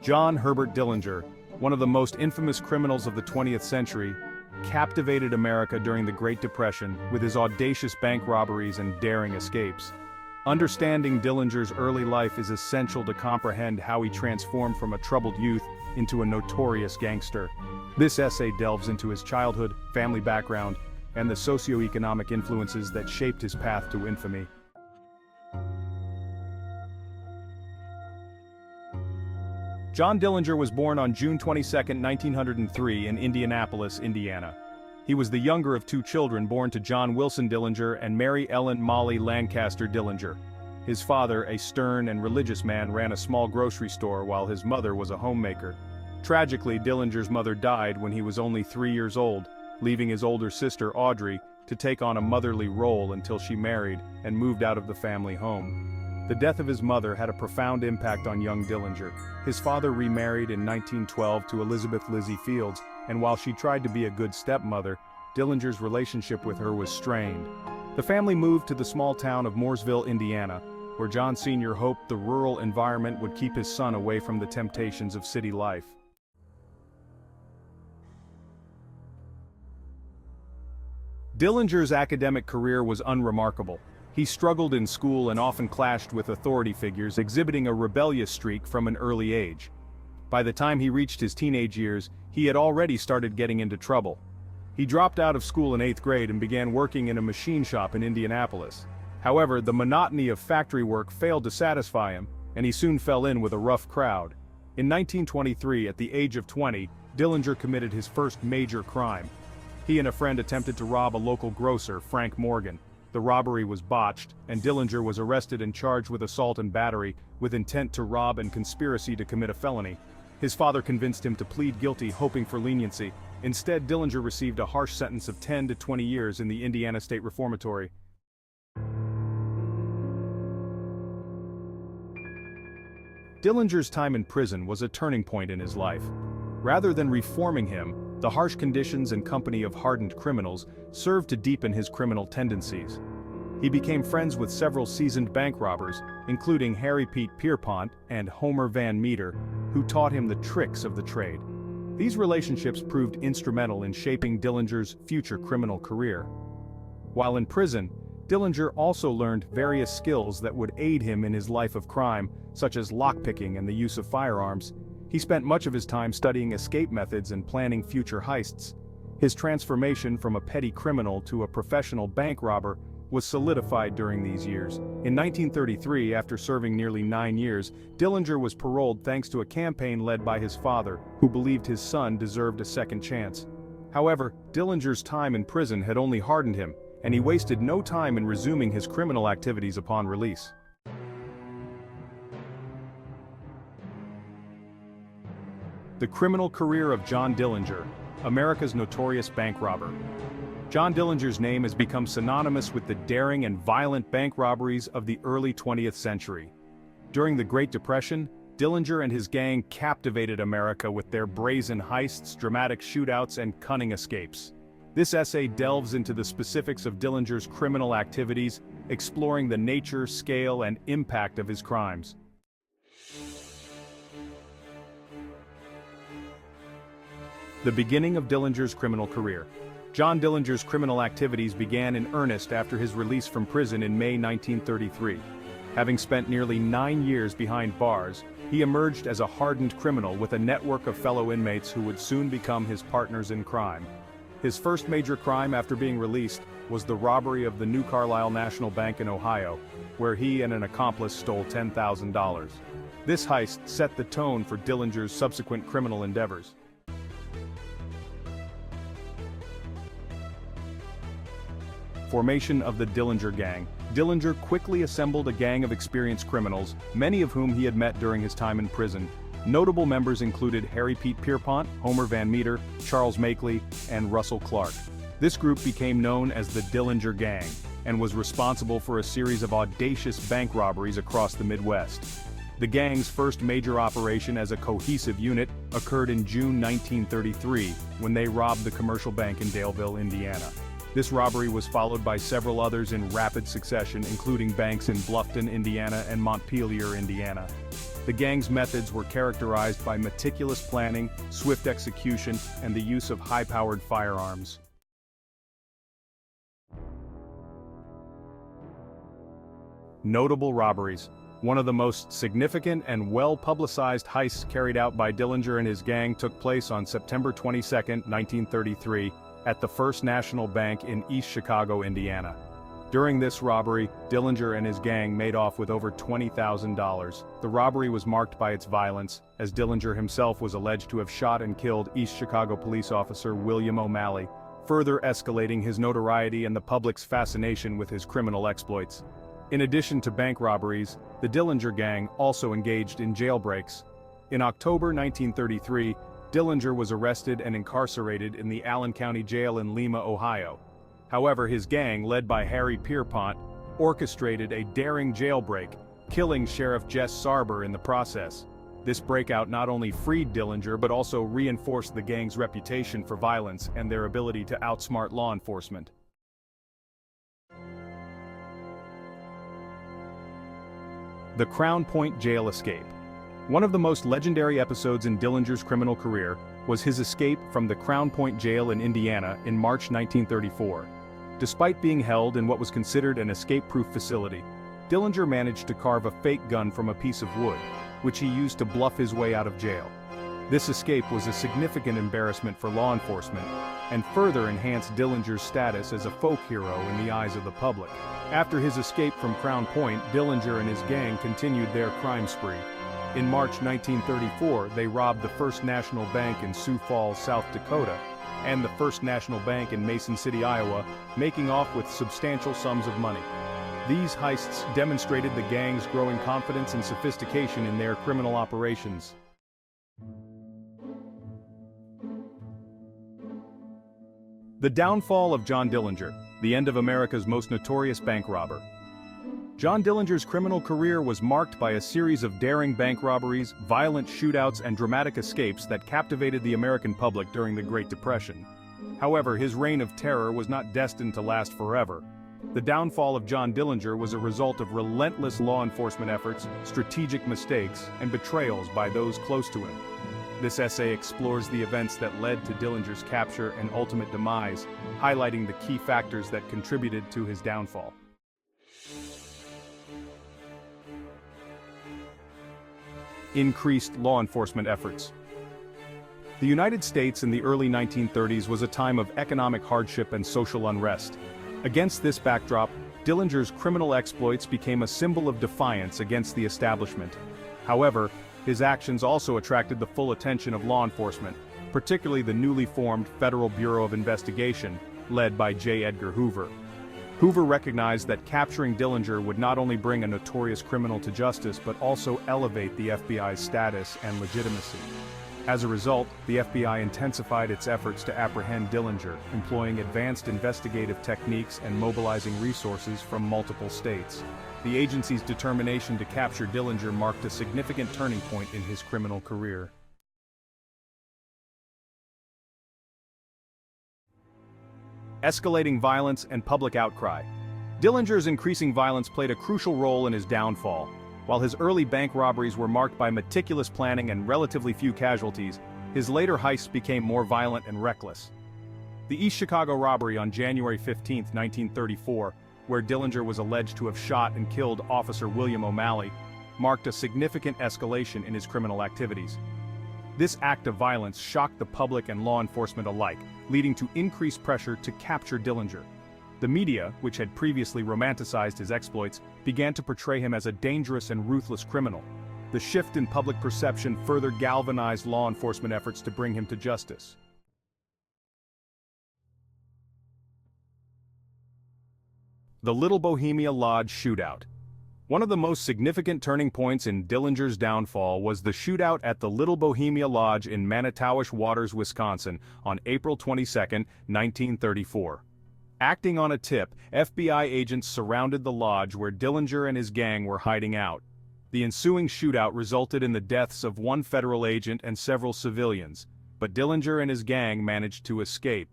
John Herbert Dillinger, one of the most infamous criminals of the 20th century, captivated America during the Great Depression with his audacious bank robberies and daring escapes. Understanding Dillinger's early life is essential to comprehend how he transformed from a troubled youth into a notorious gangster. This essay delves into his childhood, family background, and the socio-economic influences that shaped his path to infamy. John Dillinger was born on June 22, 1903 in Indianapolis, Indiana. He was the younger of two children born to John Wilson Dillinger and Mary Ellen Molly Lancaster Dillinger. His father, a stern and religious man, ran a small grocery store while his mother was a homemaker. Tragically, Dillinger's mother died when he was only 3 years old, leaving his older sister Audrey to take on a motherly role until she married and moved out of the family home. The death of his mother had a profound impact on young Dillinger. His father remarried in 1912 to Elizabeth Lizzie Fields, and while she tried to be a good stepmother, Dillinger's relationship with her was strained. The family moved to the small town of Mooresville, Indiana, where John Sr. hoped the rural environment would keep his son away from the temptations of city life. Dillinger's academic career was unremarkable. He struggled in school and often clashed with authority figures, exhibiting a rebellious streak from an early age. By the time he reached his teenage years, he had already started getting into trouble. He dropped out of school in 8th grade and began working in a machine shop in Indianapolis. However, the monotony of factory work failed to satisfy him, and he soon fell in with a rough crowd. In 1923, at the age of 20, Dillinger committed his first major crime. He and a friend attempted to rob a local grocer, Frank Morgan. The robbery was botched, and Dillinger was arrested and charged with assault and battery, with intent to rob and conspiracy to commit a felony. His father convinced him to plead guilty, hoping for leniency. Instead, Dillinger received a harsh sentence of 10 to 20 years in the Indiana State Reformatory. Dillinger's time in prison was a turning point in his life. Rather than reforming him, the harsh conditions and company of hardened criminals served to deepen his criminal tendencies. He became friends with several seasoned bank robbers, including Harry Pete Pierpont and Homer Van Meter, who taught him the tricks of the trade. These relationships proved instrumental in shaping Dillinger's future criminal career. While in prison, Dillinger also learned various skills that would aid him in his life of crime, such as lockpicking and the use of firearms. He spent much of his time studying escape methods and planning future heists. His transformation from a petty criminal to a professional bank robber was solidified during these years. In 1933, after serving nearly 9 years, Dillinger was paroled thanks to a campaign led by his father, who believed his son deserved a second chance. However, Dillinger's time in prison had only hardened him, and he wasted no time in resuming his criminal activities upon release. The criminal career of John Dillinger, America's notorious bank robber. John Dillinger's name has become synonymous with the daring and violent bank robberies of the early 20th century. During the Great Depression, Dillinger and his gang captivated America with their brazen heists, dramatic shootouts, and cunning escapes. This essay delves into the specifics of Dillinger's criminal activities, exploring the nature, scale, and impact of his crimes. The beginning of Dillinger's criminal career. John Dillinger's criminal activities began in earnest after his release from prison in May 1933. Having spent nearly 9 years behind bars, he emerged as a hardened criminal with a network of fellow inmates who would soon become his partners in crime. His first major crime after being released was the robbery of the New Carlisle National Bank in Ohio, where he and an accomplice stole $10,000. This heist set the tone for Dillinger's subsequent criminal endeavors. Formation of the Dillinger Gang. Dillinger quickly assembled a gang of experienced criminals, many of whom he had met during his time in prison. Notable members included Harry Pete Pierpont, Homer Van Meter, Charles Makeley, and Russell Clark. This group became known as the Dillinger Gang, and was responsible for a series of audacious bank robberies across the Midwest. The gang's first major operation as a cohesive unit occurred in June 1933, when they robbed the commercial bank in Daleville, Indiana. This robbery was followed by several others in rapid succession, including banks in Bluffton, Indiana and Montpelier, Indiana. The gang's methods were characterized by meticulous planning, swift execution, and the use of high-powered firearms. Notable robberies. One of the most significant and well-publicized heists carried out by Dillinger and his gang took place on September 22, 1933, at the First National Bank in East Chicago, Indiana. During this robbery, Dillinger and his gang made off with over $20,000. The robbery was marked by its violence, as Dillinger himself was alleged to have shot and killed East Chicago police officer William O'Malley, further escalating his notoriety and the public's fascination with his criminal exploits. In addition to bank robberies, the Dillinger gang also engaged in jailbreaks. In October 1933, Dillinger was arrested and incarcerated in the Allen County Jail in Lima, Ohio. However, his gang, led by Harry Pierpont, orchestrated a daring jailbreak, killing Sheriff Jess Sarber in the process. This breakout not only freed Dillinger but also reinforced the gang's reputation for violence and their ability to outsmart law enforcement. The Crown Point Jail Escape. One of the most legendary episodes in Dillinger's criminal career was his escape from the Crown Point Jail in Indiana in March 1934. Despite being held in what was considered an escape-proof facility, Dillinger managed to carve a fake gun from a piece of wood, which he used to bluff his way out of jail. This escape was a significant embarrassment for law enforcement, and further enhanced Dillinger's status as a folk hero in the eyes of the public. After his escape from Crown Point, Dillinger and his gang continued their crime spree. In March 1934, they robbed the First National Bank in Sioux Falls, South Dakota, and the First National Bank in Mason City, Iowa, making off with substantial sums of money. These heists demonstrated the gang's growing confidence and sophistication in their criminal operations. The downfall of John Dillinger, the end of America's most notorious bank robber. John Dillinger's criminal career was marked by a series of daring bank robberies, violent shootouts, and dramatic escapes that captivated the American public during the Great Depression. However, his reign of terror was not destined to last forever. The downfall of John Dillinger was a result of relentless law enforcement efforts, strategic mistakes, and betrayals by those close to him. This essay explores the events that led to Dillinger's capture and ultimate demise, highlighting the key factors that contributed to his downfall. Increased law enforcement efforts. The United States in the early 1930s was a time of economic hardship and social unrest. Against this backdrop, Dillinger's criminal exploits became a symbol of defiance against the establishment. However, his actions also attracted the full attention of law enforcement, particularly the newly formed Federal Bureau of Investigation, led by J. Edgar Hoover. Hoover recognized that capturing Dillinger would not only bring a notorious criminal to justice but also elevate the FBI's status and legitimacy. As a result, the FBI intensified its efforts to apprehend Dillinger, employing advanced investigative techniques and mobilizing resources from multiple states. The agency's determination to capture Dillinger marked a significant turning point in his criminal career. Escalating violence and public outcry. Dillinger's increasing violence played a crucial role in his downfall. While his early bank robberies were marked by meticulous planning and relatively few casualties, his later heists became more violent and reckless. The East Chicago robbery on January 15, 1934, where Dillinger was alleged to have shot and killed Officer William O'Malley, marked a significant escalation in his criminal activities. This act of violence shocked the public and law enforcement alike, leading to increased pressure to capture Dillinger. The media, which had previously romanticized his exploits, began to portray him as a dangerous and ruthless criminal. The shift in public perception further galvanized law enforcement efforts to bring him to justice. The Little Bohemia Lodge Shootout. One of the most significant turning points in Dillinger's downfall was the shootout at the Little Bohemia Lodge in Manitowish Waters, Wisconsin, on April 22, 1934. Acting on a tip, FBI agents surrounded the lodge where Dillinger and his gang were hiding out. The ensuing shootout resulted in the deaths of one federal agent and several civilians, but Dillinger and his gang managed to escape.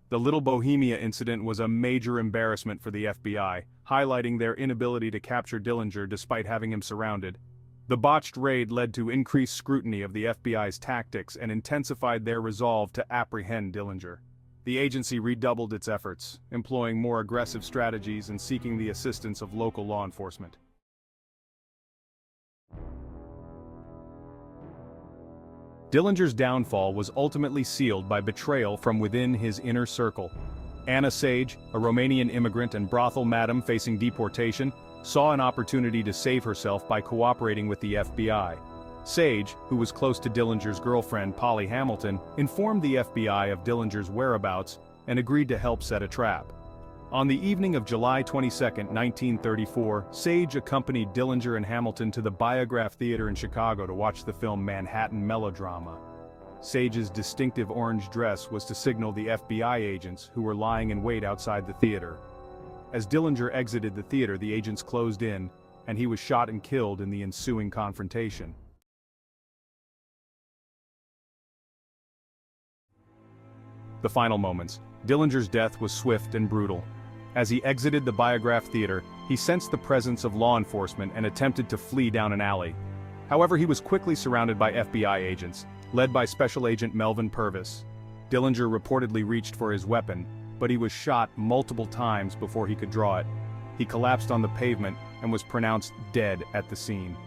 The Little Bohemia incident was a major embarrassment for the FBI, highlighting their inability to capture Dillinger despite having him surrounded. The botched raid led to increased scrutiny of the FBI's tactics and intensified their resolve to apprehend Dillinger. The agency redoubled its efforts, employing more aggressive strategies and seeking the assistance of local law enforcement. Dillinger's downfall was ultimately sealed by betrayal from within his inner circle. Anna Sage, a Romanian immigrant and brothel madam facing deportation, saw an opportunity to save herself by cooperating with the FBI. Sage, who was close to Dillinger's girlfriend Polly Hamilton, informed the FBI of Dillinger's whereabouts and agreed to help set a trap. On the evening of July 22, 1934, Sage accompanied Dillinger and Hamilton to the Biograph Theater in Chicago to watch the film Manhattan Melodrama. Sage's distinctive orange dress was to signal the FBI agents who were lying in wait outside the theater. As Dillinger exited the theater, the agents closed in, and he was shot and killed in the ensuing confrontation. The final moments. Dillinger's death was swift and brutal. As he exited the Biograph Theater, he sensed the presence of law enforcement and attempted to flee down an alley. However, he was quickly surrounded by FBI agents, led by Special Agent Melvin Purvis. Dillinger reportedly reached for his weapon, but he was shot multiple times before he could draw it. He collapsed on the pavement and was pronounced dead at the scene.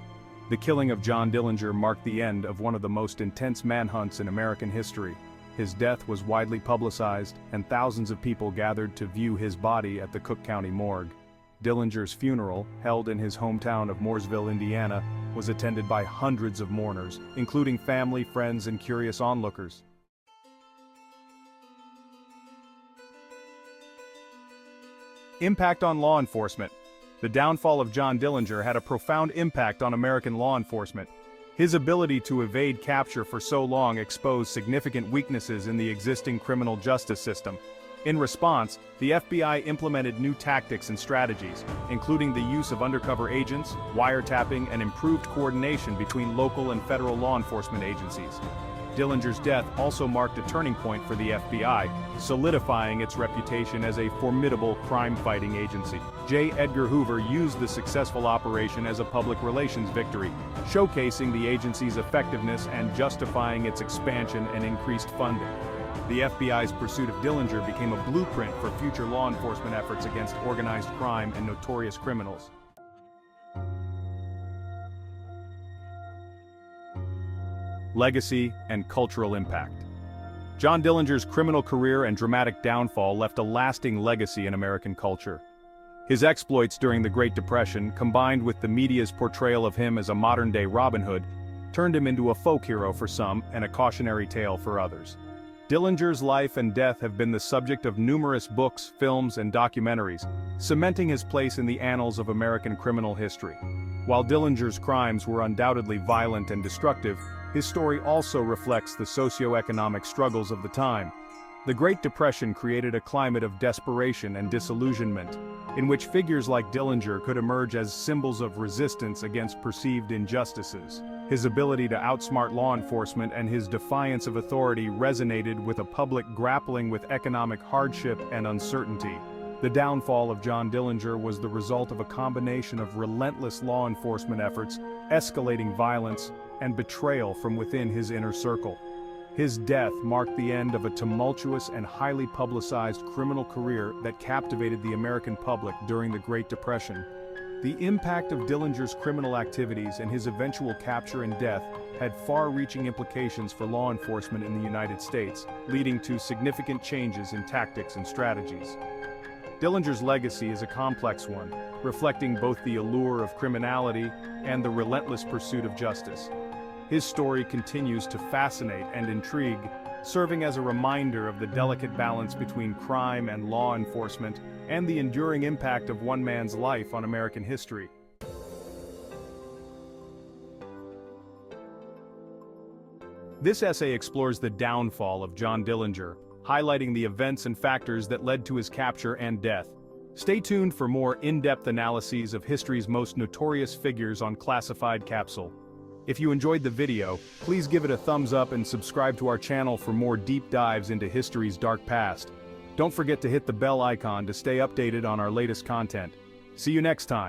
The killing of John Dillinger marked the end of one of the most intense manhunts in American history. His death was widely publicized, and thousands of people gathered to view his body at the Cook County morgue. Dillinger's funeral, held in his hometown of Mooresville, Indiana, was attended by hundreds of mourners, including family, friends, and curious onlookers. Impact on law enforcement. The downfall of John Dillinger had a profound impact on American law enforcement. His ability to evade capture for so long exposed significant weaknesses in the existing criminal justice system. In response, the FBI implemented new tactics and strategies, including the use of undercover agents, wiretapping, and improved coordination between local and federal law enforcement agencies. Dillinger's death also marked a turning point for the FBI, solidifying its reputation as a formidable crime-fighting agency. J. Edgar Hoover used the successful operation as a public relations victory, showcasing the agency's effectiveness and justifying its expansion and increased funding. The FBI's pursuit of Dillinger became a blueprint for future law enforcement efforts against organized crime and notorious criminals. Legacy and cultural impact. John Dillinger's criminal career and dramatic downfall left a lasting legacy in American culture. His exploits during the Great Depression, combined with the media's portrayal of him as a modern-day Robin Hood, turned him into a folk hero for some and a cautionary tale for others. Dillinger's life and death have been the subject of numerous books, films, and documentaries, cementing his place in the annals of American criminal history. While Dillinger's crimes were undoubtedly violent and destructive, his story also reflects the socio-economic struggles of the time. The Great Depression created a climate of desperation and disillusionment, in which figures like Dillinger could emerge as symbols of resistance against perceived injustices. His ability to outsmart law enforcement and his defiance of authority resonated with a public grappling with economic hardship and uncertainty. The downfall of John Dillinger was the result of a combination of relentless law enforcement efforts, escalating violence, and betrayal from within his inner circle. His death marked the end of a tumultuous and highly publicized criminal career that captivated the American public during the Great Depression. The impact of Dillinger's criminal activities and his eventual capture and death had far-reaching implications for law enforcement in the United States, leading to significant changes in tactics and strategies. Dillinger's legacy is a complex one, reflecting both the allure of criminality and the relentless pursuit of justice. His story continues to fascinate and intrigue, serving as a reminder of the delicate balance between crime and law enforcement and the enduring impact of one man's life on American history. This essay explores the downfall of John Dillinger, highlighting the events and factors that led to his capture and death. Stay tuned for more in-depth analyses of history's most notorious figures on Classified Capsule. If you enjoyed the video, please give it a thumbs up and subscribe to our channel for more deep dives into history's dark past. Don't forget to hit the bell icon to stay updated on our latest content. See you next time.